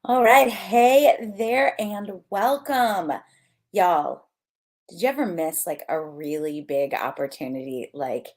All right. Hey there and welcome. Y'all, did you ever miss like a really big opportunity, like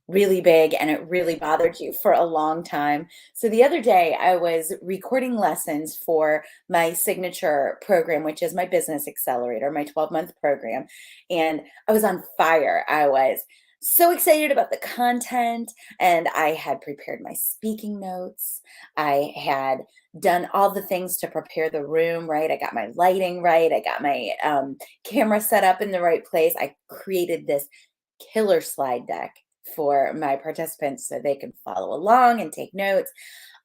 really big, and it really bothered you for a long time? So the other day, I was recording lessons for my signature program, which is my business accelerator, my 12-month program. And I was on fire. I was so excited about the content, and I had prepared my speaking notes. I had done all the things to prepare the room, right? I got my lighting right. I got my camera set up in the right place. I created this killer slide deck for my participants so they can follow along and take notes.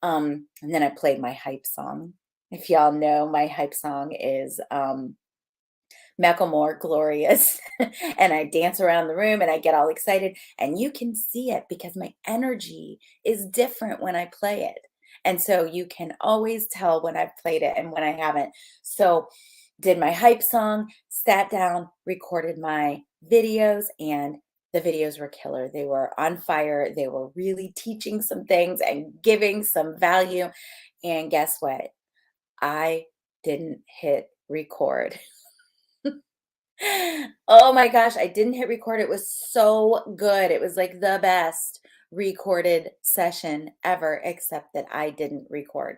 And then I played my hype song. If y'all know, my hype song is Macklemore Glorious. And I dance around the room and I get all excited. And you can see it because my energy is different when I play it. And so you can always tell when I've played it and when I haven't. So, did my hype song, sat down, recorded my videos, and the videos were killer. They were on fire. They were really teaching some things and giving some value. And guess what? I didn't hit record. Oh my gosh, I didn't hit record. It was so good. It was like the best recorded session ever, except that I didn't record.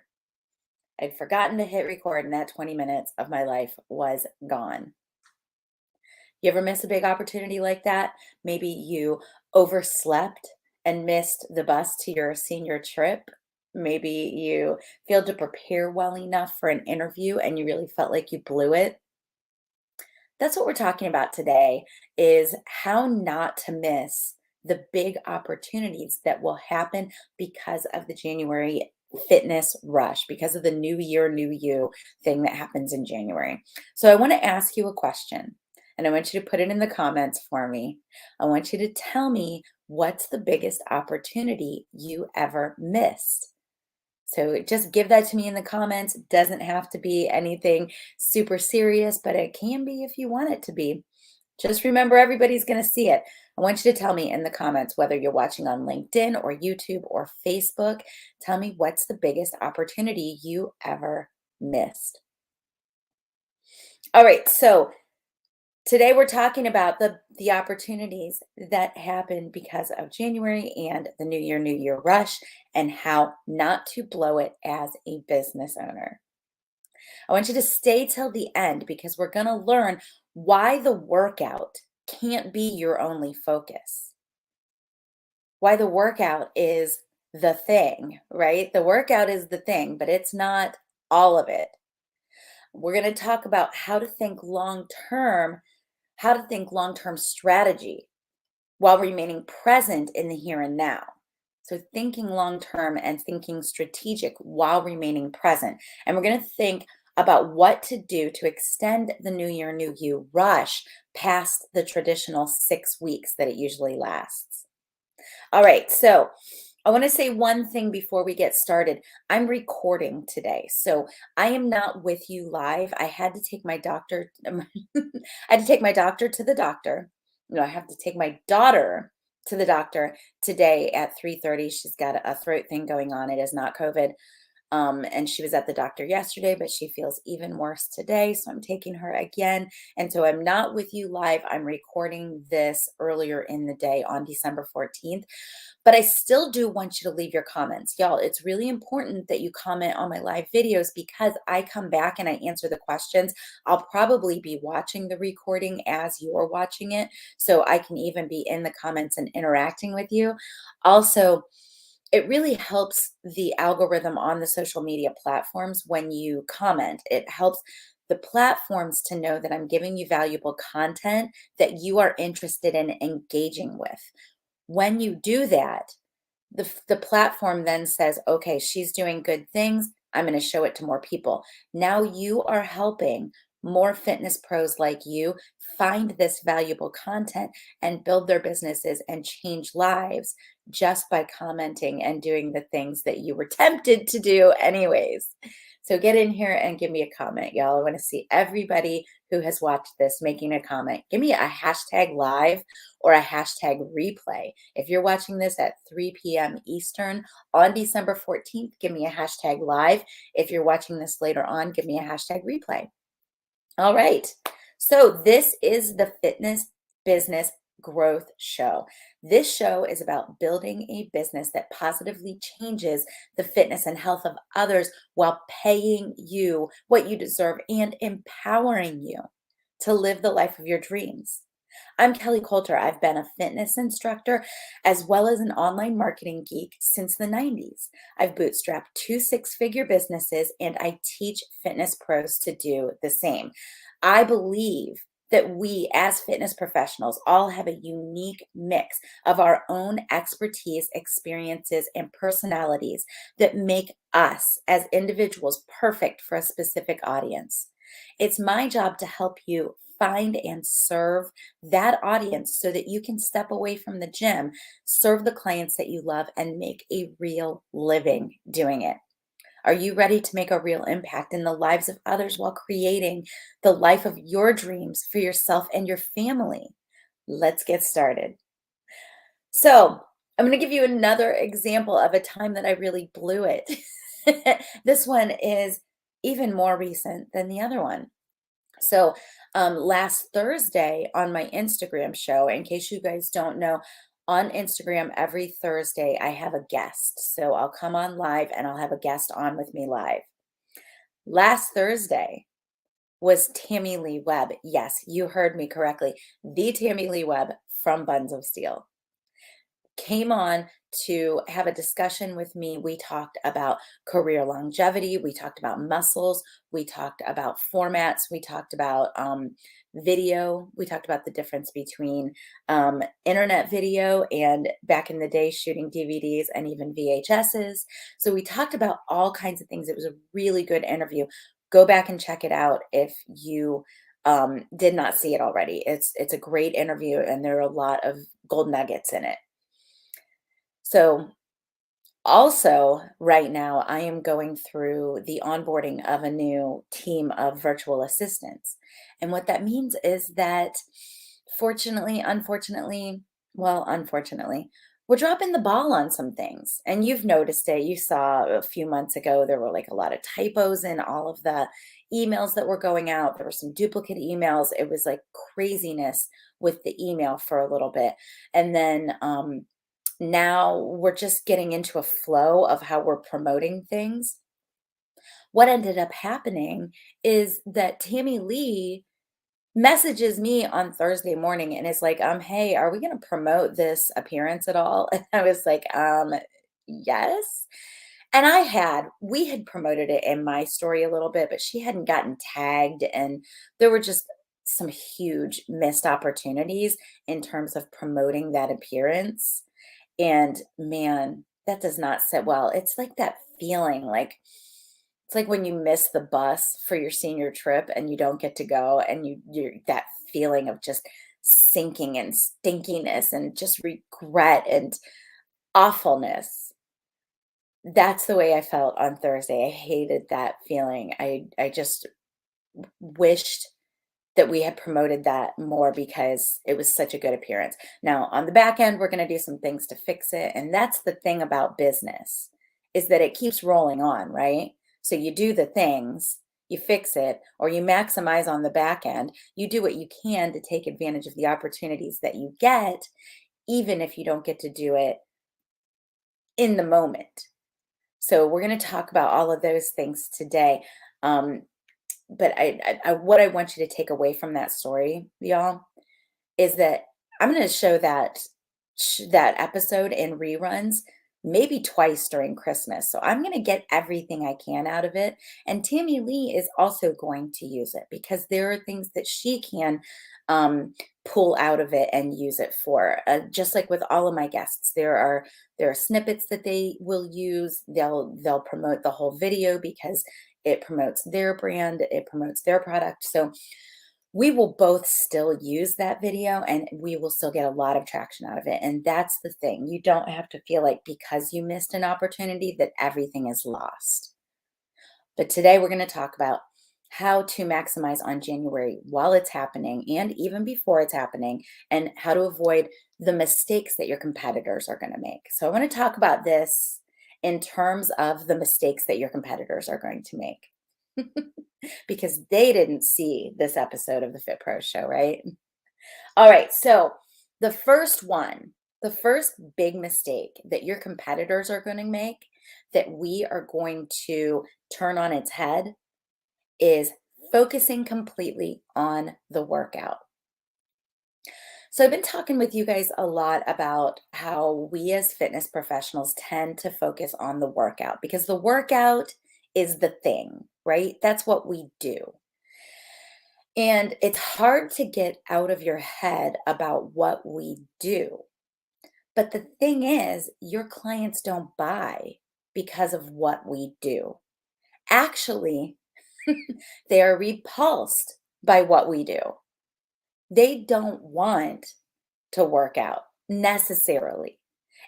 I'd forgotten to hit record, and that 20 minutes of my life was gone. You ever miss a big opportunity like that? Maybe you overslept and missed the bus to your senior trip. Maybe you failed to prepare well enough for an interview and you really felt like you blew it. That's what we're talking about today is how not to miss the big opportunities that will happen because of the January fitness rush, because of the new year, new you thing that happens in January. So I want to ask you a question and I want you to put it in the comments for me. I want you to tell me what's the biggest opportunity you ever missed. So just give that to me in the comments. It doesn't have to be anything super serious, but it can be if you want it to be. Just remember, everybody's going to see it. I want you to tell me in the comments whether you're watching on LinkedIn or YouTube or Facebook. Tell me what's the biggest opportunity you ever missed. All right, so today we're talking about the opportunities that happen because of January and the New Year, New Year rush and how not to blow it as a business owner. I want you to stay till the end because we're going to learn why the workout can't be your only focus. Why the workout is the thing, right? The workout is the thing, but it's not all of it. We're going to talk about how to think long-term strategy while remaining present in the here and now. So thinking long-term and thinking strategic while remaining present. And we're going to think about what to do to extend the New Year, New You rush past the traditional 6 weeks that it usually lasts. All right, so I want to say one thing before we get started. I'm recording today, so I am not with you live. I had to take my doctor. I had to take my doctor to the doctor. No, I have to take my daughter to the doctor today at 3:30. She's got a throat thing going on. It is not COVID. And she was at the doctor yesterday, but she feels even worse today. So I'm taking her again. And so I'm not with you live. I'm recording this earlier in the day on December 14th. But I still do want you to leave your comments. Y'all, it's really important that you comment on my live videos because I come back and I answer the questions. I'll probably be watching the recording as you're watching it. So I can even be in the comments and interacting with you. Also, it really helps the algorithm on the social media platforms when you comment. It helps the platforms to know that I'm giving you valuable content that you are interested in engaging with. When you do that, the platform then says, okay, she's doing good things. I'm going to show it to more people. Now you are helping more fitness pros like you find this valuable content and build their businesses and change lives just by commenting and doing the things that you were tempted to do anyways. So get in here and give me a comment, y'all. I want to see everybody who has watched this making a comment. Give me a hashtag live or a hashtag replay. If you're watching this at 3 p.m. Eastern on December 14th, give me a hashtag live. If you're watching this later on, give me a hashtag replay. All right. So this is the Fitness Business Growth Show. This show is about building a business that positively changes the fitness and health of others while paying you what you deserve and empowering you to live the life of your dreams. I'm Kelly Coulter. I've been a fitness instructor as well as an online marketing geek since the 90s. I've bootstrapped 2 6-figure businesses and I teach fitness pros to do the same. I believe that we as fitness professionals all have a unique mix of our own expertise, experiences, and personalities that make us as individuals perfect for a specific audience. It's my job to help you find and serve that audience so that you can step away from the gym, serve the clients that you love, and make a real living doing it. Are you ready to make a real impact in the lives of others while creating the life of your dreams for yourself and your family? Let's get started. So, I'm going to give you another example of a time that I really blew it. This one is even more recent than the other one. So, last Thursday on my Instagram show, in case you guys don't know, on Instagram every Thursday I have a guest. So I'll come on live and I'll have a guest on with me live. Last Thursday was Tammy Lee Webb. Yes, you heard me correctly. The Tammy Lee Webb from Buns of Steel came on to have a discussion with me. We talked about career longevity. We talked about muscles. We talked about formats. We talked about video. We talked about the difference between internet video and back in the day shooting DVDs and even VHSs. So we talked about all kinds of things. It was a really good interview. Go back and check it out if you did not see it already. It's a great interview and there are a lot of gold nuggets in it. So also, right now, I am going through the onboarding of a new team of virtual assistants. And what that means is that fortunately, unfortunately, well, unfortunately, we're dropping the ball on some things. And you've noticed it. You saw a few months ago, there were like a lot of typos in all of the emails that were going out. There were some duplicate emails. It was like craziness with the email for a little bit. And then, now we're just getting into a flow of how we're promoting things. What ended up happening is that Tammy Lee messages me on Thursday morning and is like, hey, are we going to promote this appearance at all? And I was like, yes. And we had promoted it in my story a little bit, but she hadn't gotten tagged. And there were just some huge missed opportunities in terms of promoting that appearance. And man, that does not sit well. It's like that feeling like it's like when you miss the bus for your senior trip and you don't get to go and you're that feeling of just sinking and stinkiness and just regret and awfulness. That's the way I felt on Thursday. I hated that feeling. I just wished that we had promoted that more because it was such a good appearance. Now, on the back end, we're going to do some things to fix it. And that's the thing about business is that it keeps rolling on, right? So you do the things, you fix it, or you maximize on the back end. You do what you can to take advantage of the opportunities that you get, even if you don't get to do it in the moment. So we're going to talk about all of those things today. But what I want you to take away from that story, y'all, is that I'm going to show that episode in reruns maybe twice during Christmas. So I'm going to get everything I can out of it. And Tammy Lee is also going to use it because there are things that she can pull out of it and use it for. Just like with all of my guests, there are snippets that they will use. They'll promote the whole video because it promotes their brand, it promotes their product. So we will both still use that video and we will still get a lot of traction out of it. And that's the thing. You don't have to feel like because you missed an opportunity that everything is lost. But today we're going to talk about how to maximize on January while it's happening and even before it's happening, and how to avoid the mistakes that your competitors are going to make. So I want to talk about this in terms of the mistakes that your competitors are going to make because they didn't see this episode of the Fit Pro Show, right? All right, so the first one, the first big mistake that your competitors are going to make that we are going to turn on its head is focusing completely on the workout. So I've been talking with you guys a lot about how we as fitness professionals tend to focus on the workout because the workout is the thing, right? That's what we do. And it's hard to get out of your head about what we do. But the thing is, your clients don't buy because of what we do. Actually, they are repulsed by what we do. They don't want to work out necessarily.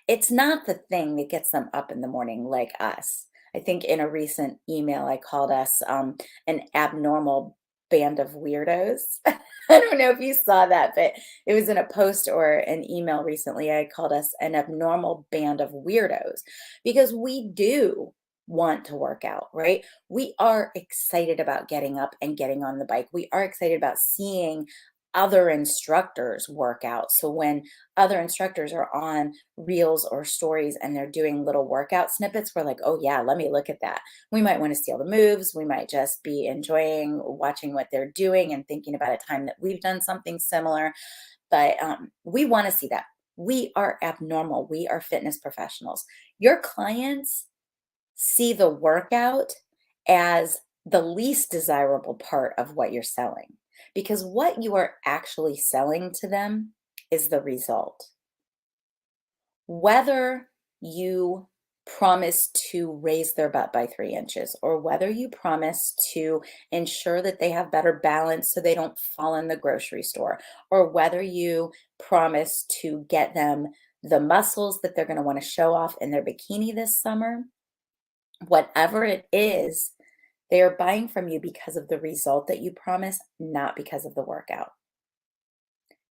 It's not the thing that gets them up in the morning like us. I think in a recent email, I called us an abnormal band of weirdos. I don't know if you saw that, but it was in a post or an email recently. I called us an abnormal band of weirdos because we do want to work out, right? We are excited about getting up and getting on the bike. We are excited about seeing other instructors work out. So when other instructors are on reels or stories and they're doing little workout snippets, we're like, oh yeah, let me look at that. We might want to steal the moves. We might just be enjoying watching what they're doing and thinking about a time that we've done something similar. But we want to see that. We are abnormal. We are fitness professionals. Your clients see the workout as the least desirable part of what you're selling because what you are actually selling to them is the result. Whether you promise to raise their butt by 3 inches, or whether you promise to ensure that they have better balance so they don't fall in the grocery store, or whether you promise to get them the muscles that they're going to want to show off in their bikini this summer, whatever it is, they are buying from you because of the result that you promise, not because of the workout.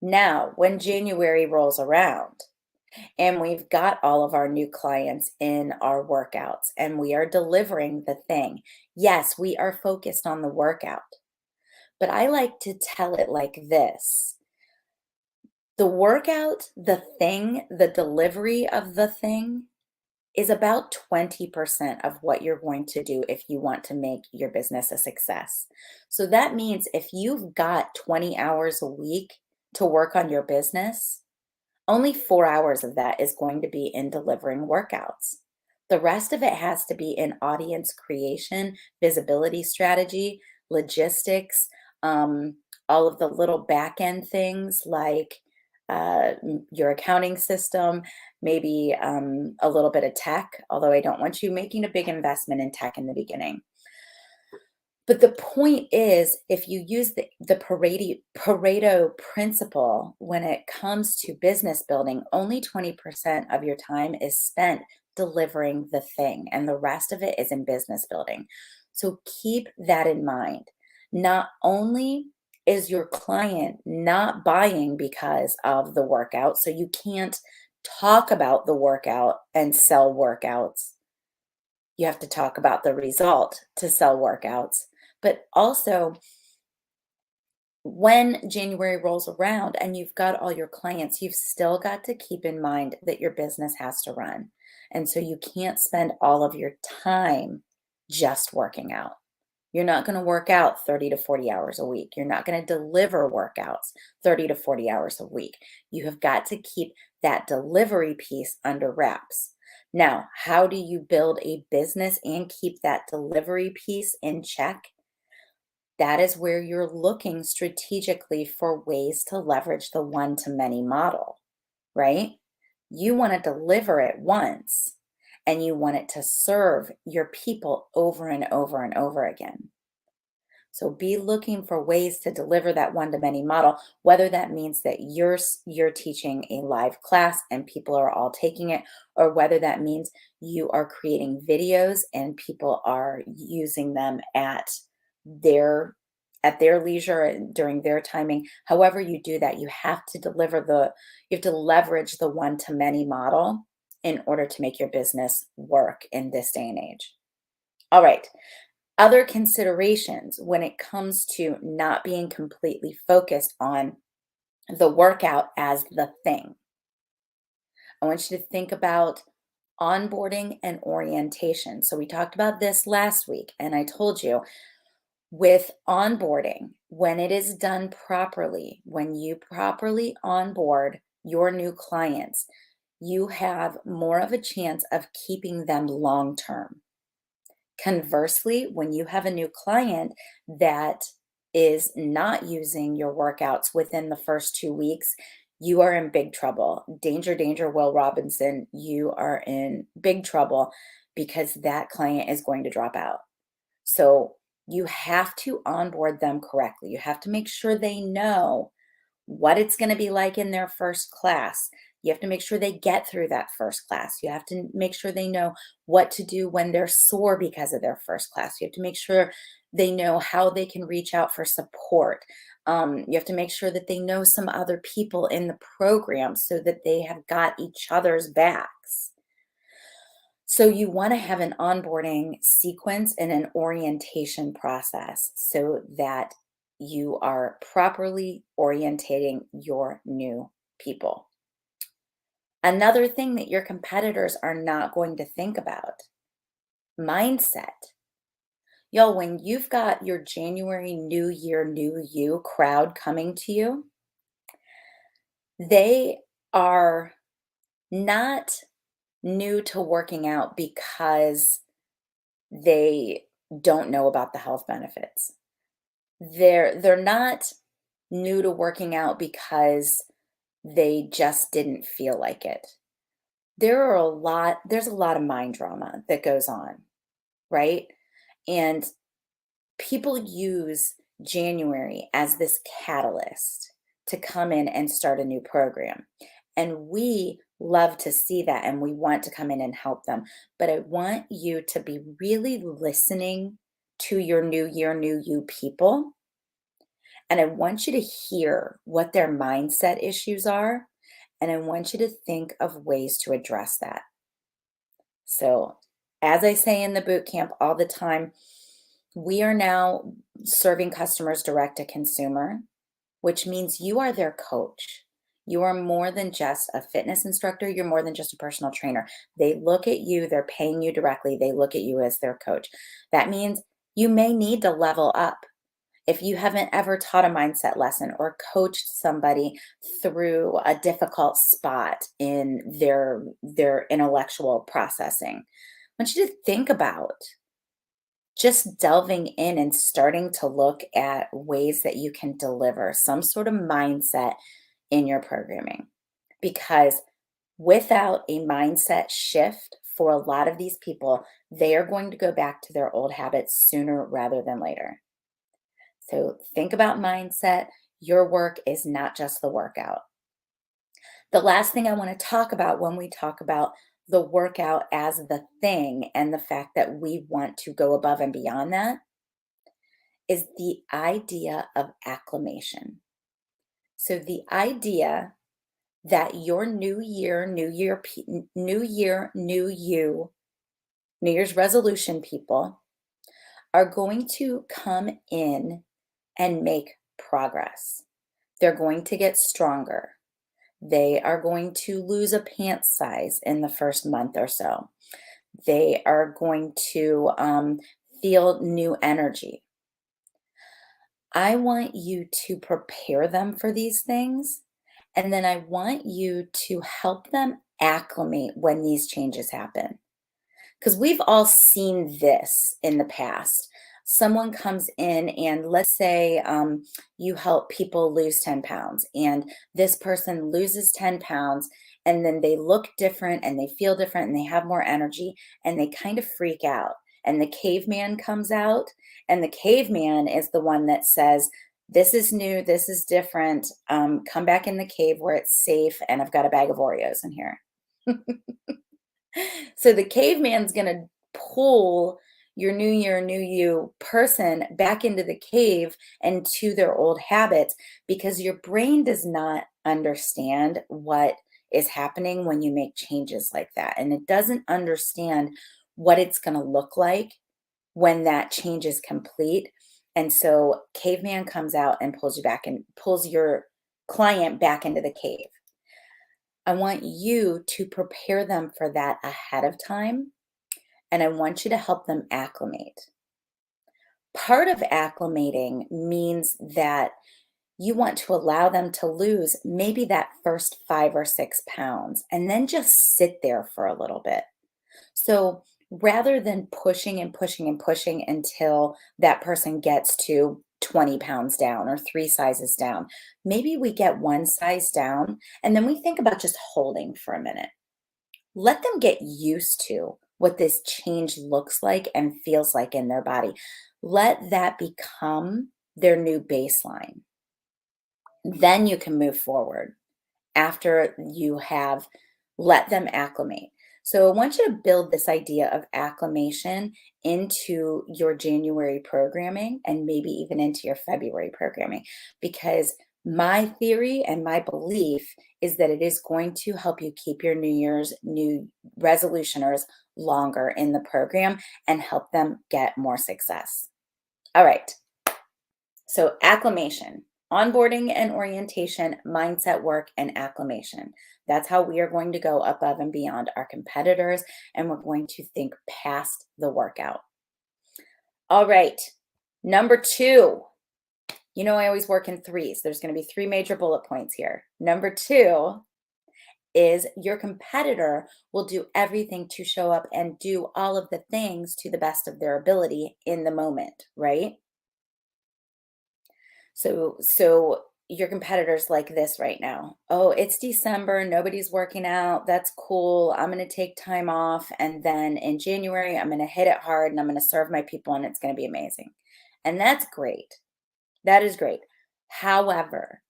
Now, when January rolls around and we've got all of our new clients in our workouts and we are delivering the thing, yes, we are focused on the workout. But I like to tell it like this. The workout, the thing, the delivery of the thing is about 20% of what you're going to do if you want to make your business a success. So that means if you've got 20 hours a week to work on your business, only 4 hours of that is going to be in delivering workouts. The rest of it has to be in audience creation, visibility strategy, logistics, all of the little back end things like your accounting system, maybe a little bit of tech, although I don't want you making a big investment in tech in the beginning. But the point is, if you use the Pareto principle when it comes to business building, only 20% of your time is spent delivering the thing, and the rest of it is in business building. So keep that in mind. Not only is your client not buying because of the workout, so you can't talk about the workout and sell workouts. You have to talk about the result to sell workouts. But also, when January rolls around and you've got all your clients, you've still got to keep in mind that your business has to run. And so you can't spend all of your time just working out. You're not going to work out 30 to 40 hours a week. You're not going to deliver workouts 30 to 40 hours a week. You have got to keep that delivery piece under wraps. Now, how do you build a business and keep that delivery piece in check? That is where you're looking strategically for ways to leverage the one-to-many model, right? You want to deliver it once and you want it to serve your people over and over and over again. So be looking for ways to deliver that one-to-many model, whether that means that you're teaching a live class and people are all taking it, or whether that means you are creating videos and people are using them their at their leisure and during their timing. However you do that, you have to leverage the one-to-many model in order to make your business work in this day and age. All right. Other considerations when it comes to not being completely focused on the workout as the thing. I want you to think about onboarding and orientation. So we talked about this last week, and I told you with onboarding, when it is done properly, when you properly onboard your new clients, you have more of a chance of keeping them long term. Conversely, when you have a new client that is not using your workouts within the first 2 weeks, you are in big trouble. Danger, danger, Will Robinson, you are in big trouble because that client is going to drop out. So you have to onboard them correctly. You have to make sure they know what it's going to be like in their first class. You have to make sure they get through that first class. You have to make sure they know what to do when they're sore because of their first class. You have to make sure they know how they can reach out for support. You have to make sure that they know some other people in the program so that they have got each other's backs. So you want to have an onboarding sequence and an orientation process so that you are properly orientating your new people. Another thing that your competitors are not going to think about, mindset. Y'all, when you've got your January New Year, New You crowd coming to you, they are not new to working out because they don't know about the health benefits. They're not new to working out because they just didn't feel like it. There's a lot of mind drama that goes on, right? And people use January as this catalyst to come in and start a new program. And we love to see that and we want to come in and help them. But I want you to be really listening to your new year, new you people. And I want you to hear what their mindset issues are. And I want you to think of ways to address that. So, as I say in the boot camp all the time, we are now serving customers direct to consumer, which means you are their coach. You are more than just a fitness instructor. You're more than just a personal trainer. They look at you, they're paying you directly. They look at you as their coach. That means you may need to level up. If you haven't ever taught a mindset lesson or coached somebody through a difficult spot in their intellectual processing, I want you to think about just delving in and starting to look at ways that you can deliver some sort of mindset in your programming. Because without a mindset shift for a lot of these people, they are going to go back to their old habits sooner rather than later. So think about mindset. Your work is not just the workout. The last thing I want to talk about when we talk about the workout as the thing and the fact that we want to go above and beyond that is the idea of acclimation. So the idea that your new year, new you, New Year's resolution people are going to come in and make progress. They're going to get stronger. They are going to lose a pants size in the first month or so. They are going to feel new energy. I want you to prepare them for these things, and then I want you to help them acclimate when these changes happen. Because we've all seen this in the past. Someone comes in and let's say you help people lose 10 pounds and this person loses 10 pounds and then they look different and they feel different and they have more energy and they kind of freak out and the caveman comes out, and the caveman is the one that says, this is new, this is different. Come back in the cave where it's safe, and I've got a bag of Oreos in here. So the caveman's going to pull your new year, new you person back into the cave and to their old habits, because your brain does not understand what is happening when you make changes like that. And it doesn't understand what it's going to look like when that change is complete. And so caveman comes out and pulls you back and pulls your client back into the cave. I want you to prepare them for that ahead of time, and I want you to help them acclimate. Part of acclimating means that you want to allow them to lose maybe that first 5 or 6 pounds and then just sit there for a little bit. So rather than pushing and pushing and pushing until that person gets to 20 pounds down or 3 sizes down, maybe we get 1 size down and then we think about just holding for a minute. Let them get used to what this change looks like and feels like in their body. Let that become their new baseline. Then you can move forward after you have let them acclimate. So I want you to build this idea of acclimation into your January programming and maybe even into your February programming, because my theory and my belief is that it is going to help you keep your New Year's new resolutioners longer in the program and help them get more success. All right. So acclimation, onboarding and orientation, mindset work, and acclimation. That's how we are going to go above and beyond our competitors, and we're going to think past the workout. All right, number 2. You know I always work in threes. There's going to be 3 major bullet points here. Number 2 is your competitor will do everything to show up and do all of the things to the best of their ability in the moment, right? So your competitor's like this right now. Oh, it's December, nobody's working out. That's cool. I'm going to take time off. And then in January, I'm going to hit it hard and I'm going to serve my people and it's going to be amazing. And that's great. That is great. However,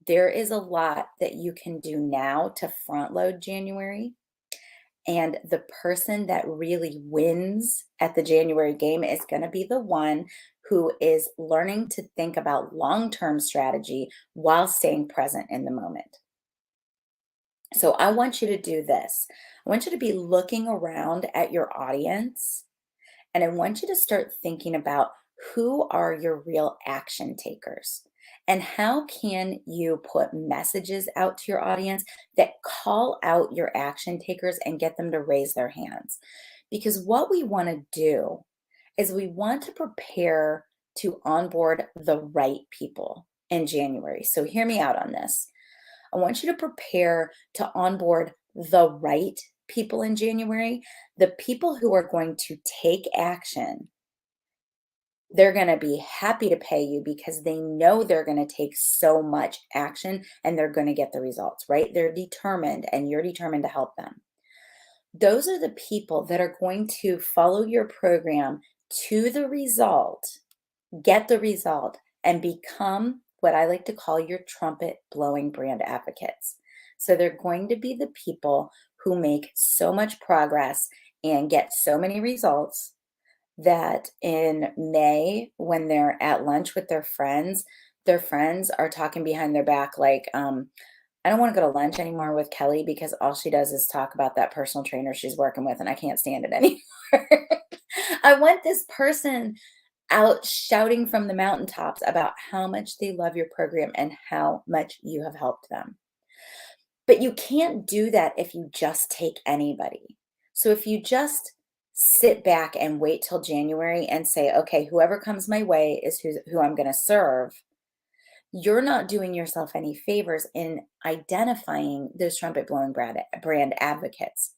there is a lot that you can do now to front load January. And the person that really wins at the January game is going to be the one who is learning to think about long-term strategy while staying present in the moment. So I want you to do this. I want you to be looking around at your audience, and I want you to start thinking about who are your real action takers and how can you put messages out to your audience that call out your action takers and get them to raise their hands. Because what we want to do is we want to prepare to onboard the right people in January. So hear me out on this. I want you to prepare to onboard the right people in January, the people who are going to take action. They're going to be happy to pay you because they know they're going to take so much action and they're going to get the results, right? They're determined and you're determined to help them. Those are the people that are going to follow your program to the result, get the result, and become what I like to call your trumpet-blowing brand advocates. So they're going to be the people who make so much progress and get so many results that in May, when they're at lunch with their friends are talking behind their back like, I don't want to go to lunch anymore with Kelly because all she does is talk about that personal trainer she's working with, and I can't stand it anymore. I want this person out shouting from the mountaintops about how much they love your program and how much you have helped them. But you can't do that if you just take anybody. So if you just sit back and wait till January and say, okay, whoever comes my way is who I'm going to serve, you're not doing yourself any favors in identifying those trumpet blowing brand advocates.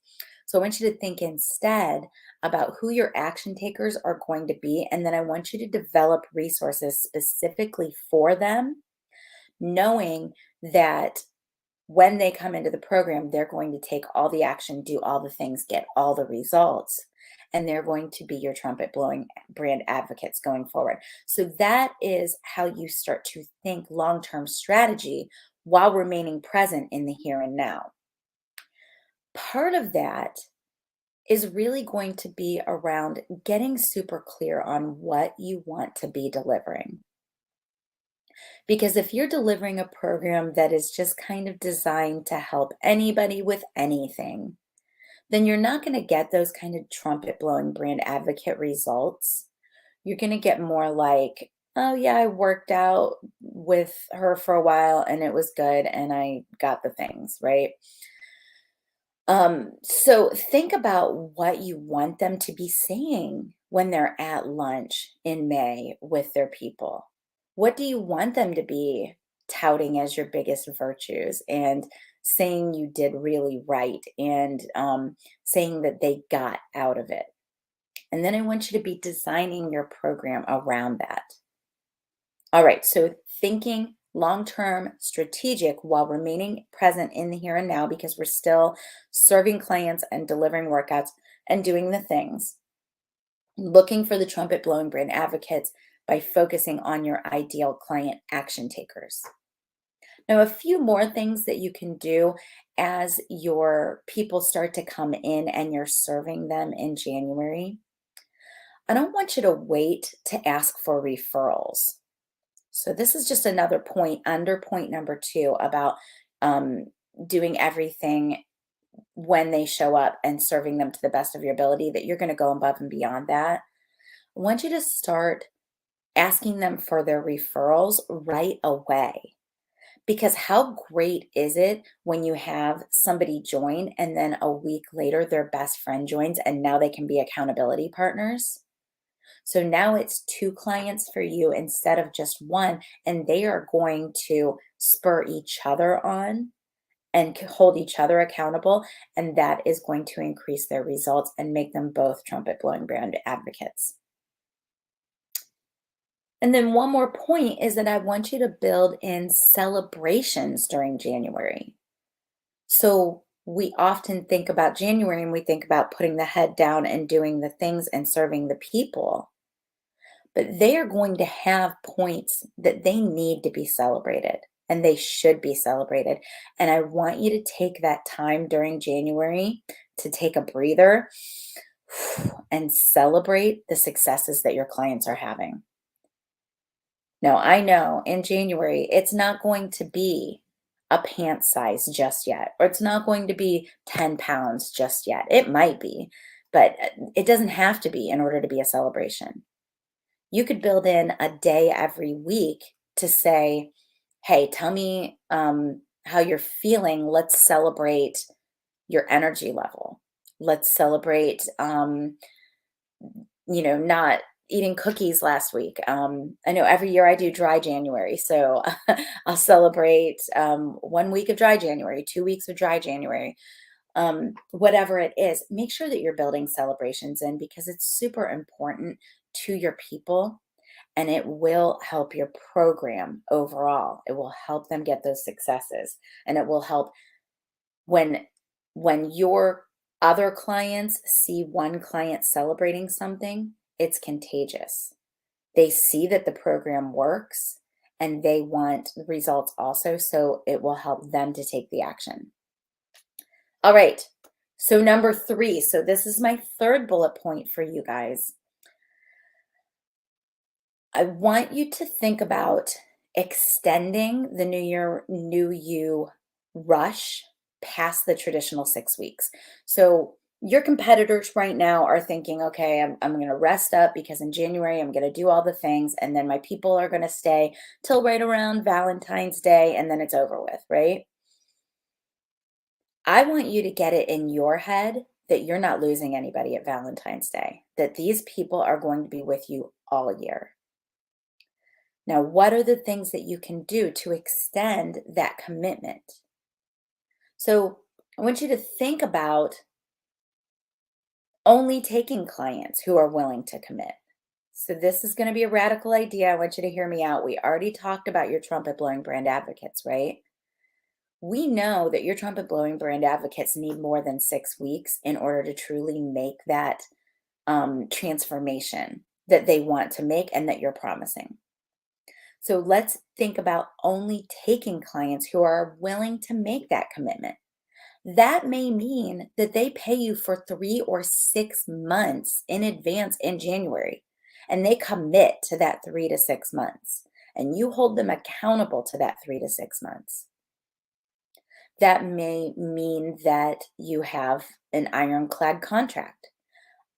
So I want you to think instead about who your action takers are going to be. And then I want you to develop resources specifically for them, knowing that when they come into the program, they're going to take all the action, do all the things, get all the results. and they're going to be your trumpet blowing brand advocates going forward. So that is how you start to think long-term strategy while remaining present in the here and now. Part of that is really going to be around getting super clear on what you want to be delivering. Because if you're delivering a program that is just kind of designed to help anybody with anything, then you're not going to get those kind of trumpet blowing brand advocate results. You're going to get more like, oh, yeah, I worked out with her for a while and it was good and I got the things, right? So think about what you want them to be saying when they're at lunch in May with their people. What do you want them to be touting as your biggest virtues and saying you did really right and saying that they got out of it? And then I want you to be designing your program around that. All right, so thinking long-term strategic while remaining present in the here and now because we're still serving clients and delivering workouts and doing the things. Looking for the trumpet blowing brand advocates by focusing on your ideal client action takers. Now, a few more things that you can do as your people start to come in and you're serving them in January. I don't want you to wait to ask for referrals. So this is just another point under point number 2 about um, doing everything when they show up and serving them to the best of your ability, that you're going to go above and beyond that. I want you to start asking them for their referrals right away. Because how great is it when you have somebody join and then a week later their best friend joins and now they can be accountability partners? So now it's 2 clients for you instead of just 1, and they are going to spur each other on and hold each other accountable, and that is going to increase their results and make them both trumpet blowing brand advocates. And then one more point is that I want you to build in celebrations during January. So we often think about January and we think about putting the head down and doing the things and serving the people. But they are going to have points that they need to be celebrated and they should be celebrated. And I want you to take that time during January to take a breather and celebrate the successes that your clients are having. Now, I know in January, it's not going to be a pant size just yet, or it's not going to be 10 pounds just yet. It might be, but it doesn't have to be in order to be a celebration. You could build in a day every week to say, hey, tell me how you're feeling. Let's celebrate your energy level. Let's celebrate, not eating cookies last week. I know every year I do dry January. So I'll celebrate 1 week of dry January, 2 weeks of dry January. Whatever it is, make sure that you're building celebrations in because it's super important to your people and it will help your program overall. It will help them get those successes and it will help when your other clients see one client celebrating something, it's contagious. They see that the program works and they want the results also, so it will help them to take the action. All right. So number 3, so this is my 3rd bullet point for you guys. I want you to think about extending the New Year, New You rush past the traditional 6 weeks. So your competitors right now are thinking, okay, I'm going to rest up because in January I'm going to do all the things and then my people are going to stay till right around Valentine's Day and then it's over with, right? I want you to get it in your head that you're not losing anybody at Valentine's Day, that these people are going to be with you all year. Now, what are the things that you can do to extend that commitment? So I want you to think about only taking clients who are willing to commit. So this is going to be a radical idea. I want you to hear me out. We already talked about your trumpet blowing brand advocates, right? We know that your trumpet blowing brand advocates need more than 6 weeks in order to truly make that transformation that they want to make and that you're promising. So let's think about only taking clients who are willing to make that commitment. That may mean that they pay you for 3 or 6 months in advance in January, and they commit to that 3 to 6 months, and you hold them accountable to that 3 to 6 months. That may mean that you have an ironclad contract.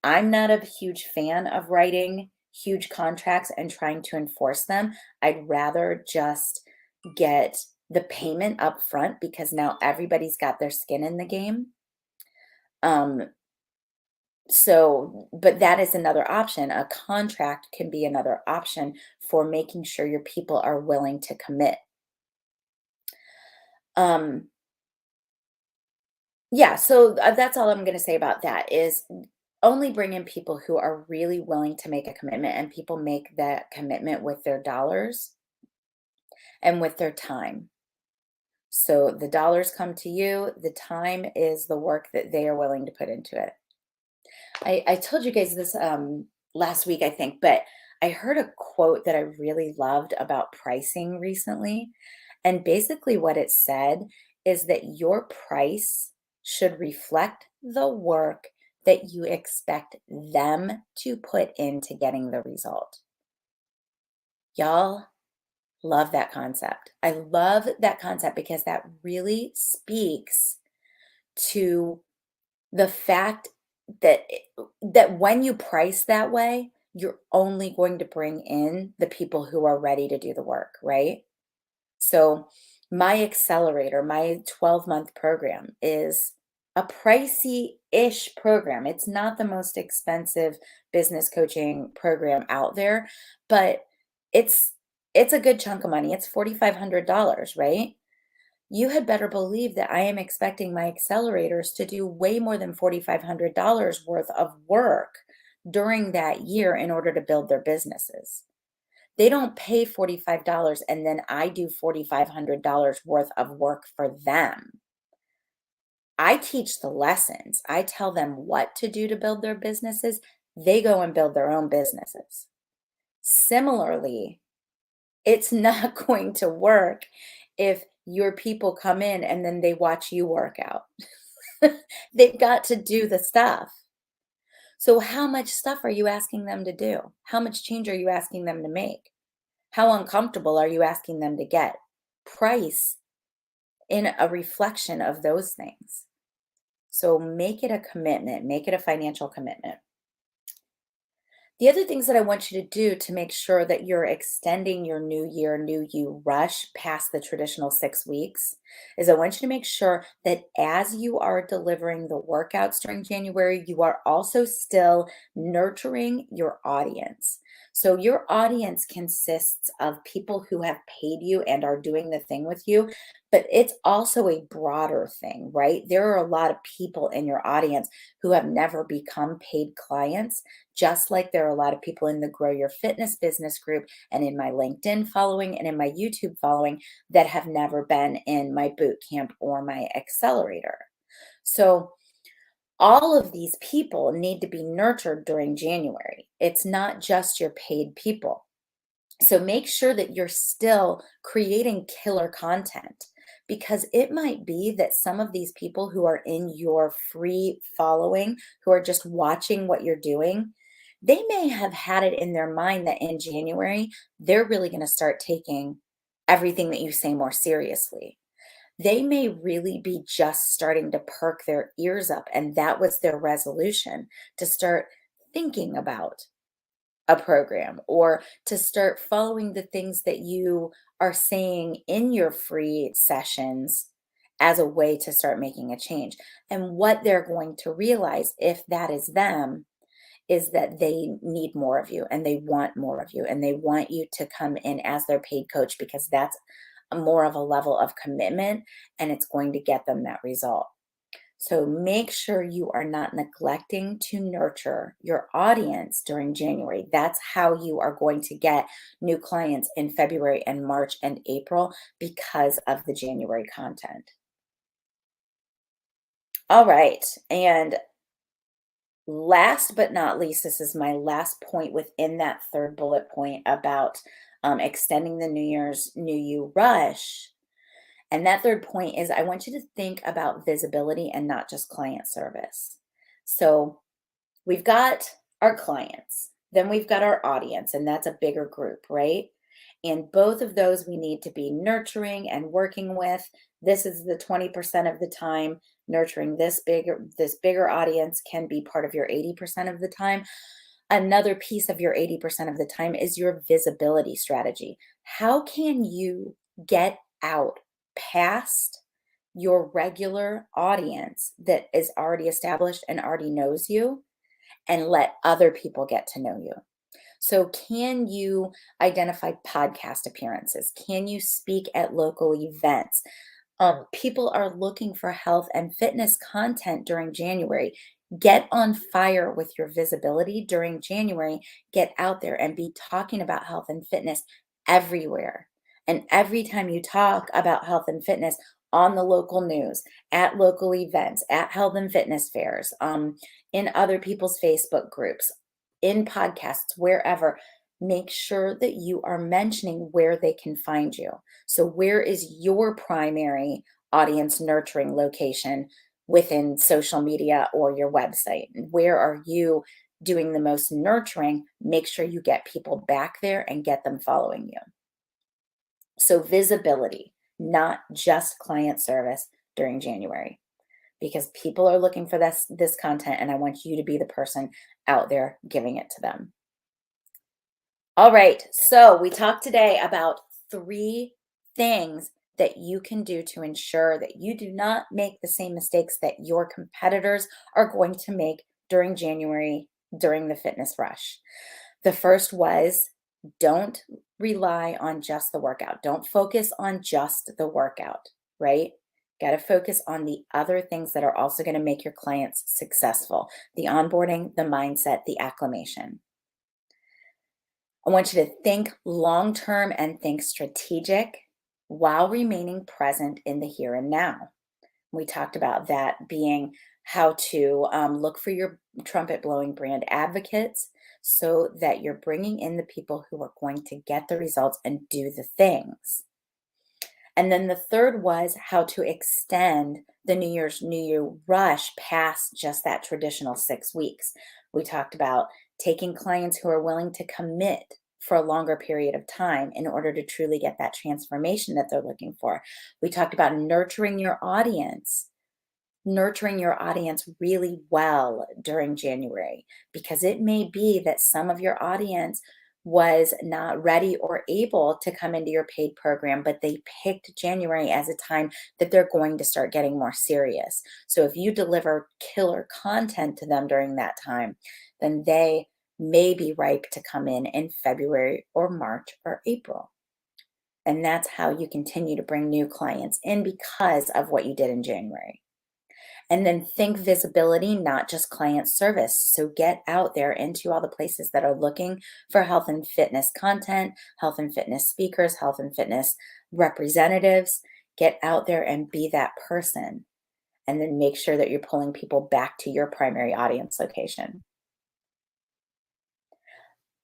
I'm not a huge fan of writing huge contracts and trying to enforce them. I'd rather just get the payment up front because now everybody's got their skin in the game. Um, but that is another option. A contract can be another option for making sure your people are willing to commit. Um, yeah, so that's all I'm going to say about that is only bring in people who are really willing to make a commitment, and people make that commitment with their dollars and with their time. So the dollars come to you, the time is the work that they are willing to put into it. I told you guys this last week, I think, but I heard a quote that I really loved about pricing recently. And basically, what it said is that your price should reflect the work that you expect them to put into getting the result. Y'all, love that concept. I love that concept because that really speaks to the fact that that when you price that way, you're only going to bring in the people who are ready to do the work, right? So my accelerator, my 12-month program is a pricey-ish program. It's not the most expensive business coaching program out there, but it's it's a good chunk of money. It's $4,500, right? You had better believe that I am expecting my accelerators to do way more than $4,500 worth of work during that year in order to build their businesses. They don't pay $45 and then I do $4,500 worth of work for them. I teach the lessons. I tell them what to do to build their businesses. They go and build their own businesses. Similarly, it's not going to work if your people come in and then they watch you work out. They've got to do the stuff. So, how much stuff are you asking them to do? How much change are you asking them to make? How uncomfortable are you asking them to get? Price in a reflection of those things. So, make it a commitment, make it a financial commitment. The other things that I want you to do to make sure that you're extending your new year, new you rush past the traditional 6 weeks is I want you to make sure that as you are delivering the workouts during January, you are also still nurturing your audience. So, your audience consists of people who have paid you and are doing the thing with you, but it's also a broader thing, right? There are a lot of people in your audience who have never become paid clients, just like there are a lot of people in the Grow Your Fitness business group and in my LinkedIn following and in my YouTube following that have never been in my boot camp or my accelerator. So, all of these people need to be nurtured during January. It's not just your paid people. So, make sure that you're still creating killer content because it might be that some of these people who are in your free following, who are just watching what you're doing, they may have had it in their mind that in January, they're really going to start taking everything that you say more seriously. They may really be just starting to perk their ears up, and that was their resolution to start thinking about a program or to start following the things that you are saying in your free sessions as a way to start making a change. And what they're going to realize, if that is them, is that they need more of you and they want more of you and they want you to come in as their paid coach because that's more of a level of commitment and it's going to get them that result. So make sure you are not neglecting to nurture your audience during January. That's how you are going to get new clients in February and March and April because of the January content. All right. And Last but not least, this is my last point within that third bullet point about extending the New Year's New You rush. And that third point is I want you to think about visibility and not just client service. So we've got our clients, then we've got our audience, and that's a bigger group, right? And both of those we need to be nurturing and working with. This is the 20% of the time. Nurturing this bigger audience can be part of your 80% of the time. Another piece of your 80% of the time is your visibility strategy. How can you get out past your regular audience that is already established and already knows you and let other people get to know you? So, can you identify podcast appearances? Can you speak at local events? People are looking for health and fitness content during January. Get on fire with your visibility during January. Get out there and be talking about health and fitness everywhere. And every time you talk about health and fitness on the local news, at local events, at health and fitness fairs, in other people's Facebook groups, in podcasts, wherever, make sure that you are mentioning where they can find you. So, where is your primary audience nurturing location within social media or your website? Where are you doing the most nurturing? Make sure you get people back there and get them following you. So, visibility, not just client service during January, because people are looking for this content, and I want you to be the person out there giving it to them. All right, so we talked today about 3 things that you can do to ensure that you do not make the same mistakes that your competitors are going to make during January during the fitness rush. The first was, don't rely on just the workout. Don't focus on just the workout, right? Got to focus on the other things that are also going to make your clients successful: the onboarding, the mindset, the acclimation. I want you to think long term and think strategic while remaining present in the here and now. We talked about that being how to look for your trumpet blowing brand advocates so that you're bringing in the people who are going to get the results and do the things. And then the third was how to extend the New Year's New You rush past just that traditional 6 weeks. We talked about taking clients who are willing to commit for a longer period of time in order to truly get that transformation that they're looking for. We talked about nurturing your audience really well during January, because it may be that some of your audience was not ready or able to come into your paid program, but they picked January as a time that they're going to start getting more serious. So if you deliver killer content to them during that time, then they may be ripe to come in February or March or April. And that's how you continue to bring new clients in because of what you did in January. And then think visibility, not just client service. So get out there into all the places that are looking for health and fitness content, health and fitness speakers, health and fitness representatives. Get out there and be that person. And then make sure that you're pulling people back to your primary audience location.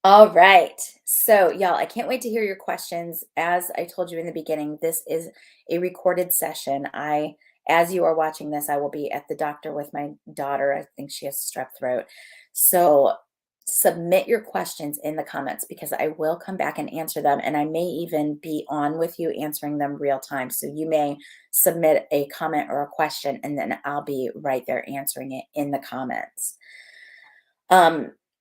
All right. So, y'all, I can't wait to hear your questions. As I told you in the beginning, this is a recorded session. As you are watching this, I will be at the doctor with my daughter. I think she has strep throat. So, submit your questions in the comments because I will come back and answer them. And I may even be on with you answering them real time. So, you may submit a comment or a question, and then I'll be right there answering it in the comments.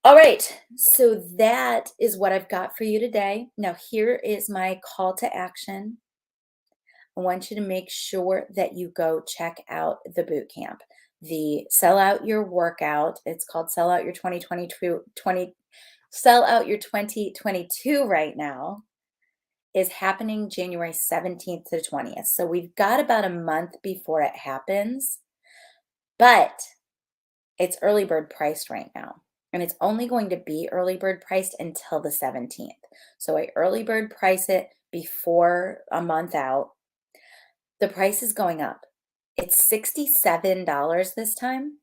All right, so that is what I've got for you today. Now, here is my call to action. I want you to make sure that you go check out the boot camp. The Sell Out Your Workout, it's called Sell Out Your 2022, Sell Out Your 2022 right now, is happening January 17th to 20th. So we've got about a month before it happens, but it's early bird priced right now. And it's only going to be early bird priced until the 17th. So I early bird price it before a month out. The price is going up. It's $67 this time.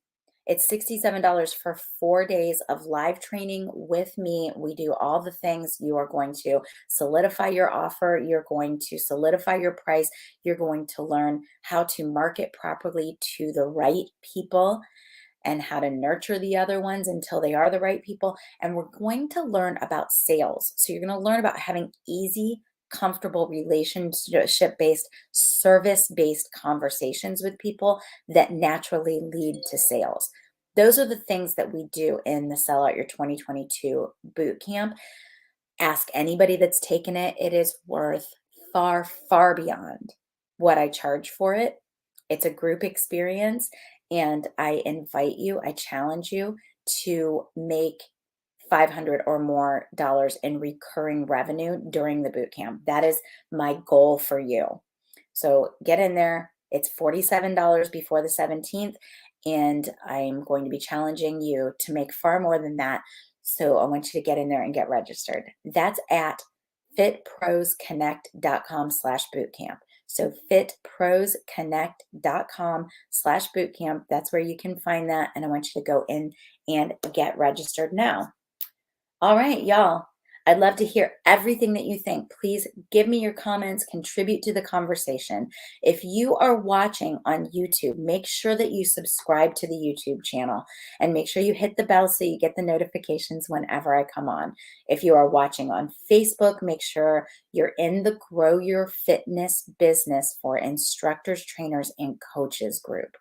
It's $67 for 4 days of live training with me. We do all the things. You are going to solidify your offer. You're going to solidify your price. You're going to learn how to market properly to the right people and how to nurture the other ones until they are the right people. And we're going to learn about sales. So you're going to learn about having easy, comfortable relationship based, service based conversations with people that naturally lead to sales. Those are the things that we do in the Sell Out Your 2022 boot camp. Ask anybody that's taken it. It is worth far, far beyond what I charge for it. It's a group experience, and I invite you, I challenge you to make 500 or more dollars in recurring revenue during the boot camp. That is my goal for you. So get in there. It's $47 before the 17th, and I'm going to be challenging you to make far more than that. So I want you to get in there and get registered. That's at fitprosconnect.com/bootcamp. So fitprosconnect.com/bootcamp. That's where you can find that. And I want you to go in and get registered now. All right, y'all. I'd love to hear everything that you think. Please give me your comments, contribute to the conversation. If you are watching on YouTube, make sure that you subscribe to the YouTube channel and make sure you hit the bell so you get the notifications whenever I come on. If you are watching on Facebook, make sure you're in the Grow Your Fitness Business for Instructors, Trainers, and Coaches group.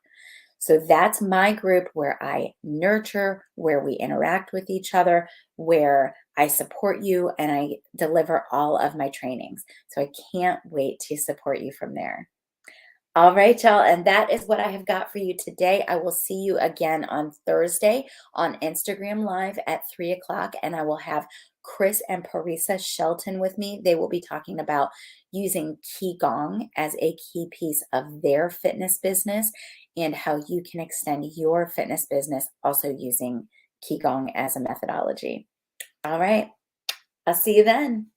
So that's my group where I nurture, where we interact with each other, where I support you and I deliver all of my trainings. So I can't wait to support you from there. All right, y'all. And that is what I have got for you today. I will see you again on Thursday on Instagram Live at 3 o'clock. And I will have Chris and Parisa Shelton with me. They will be talking about using Qigong as a key piece of their fitness business and how you can extend your fitness business also using Qigong as a methodology. All right. I'll see you then.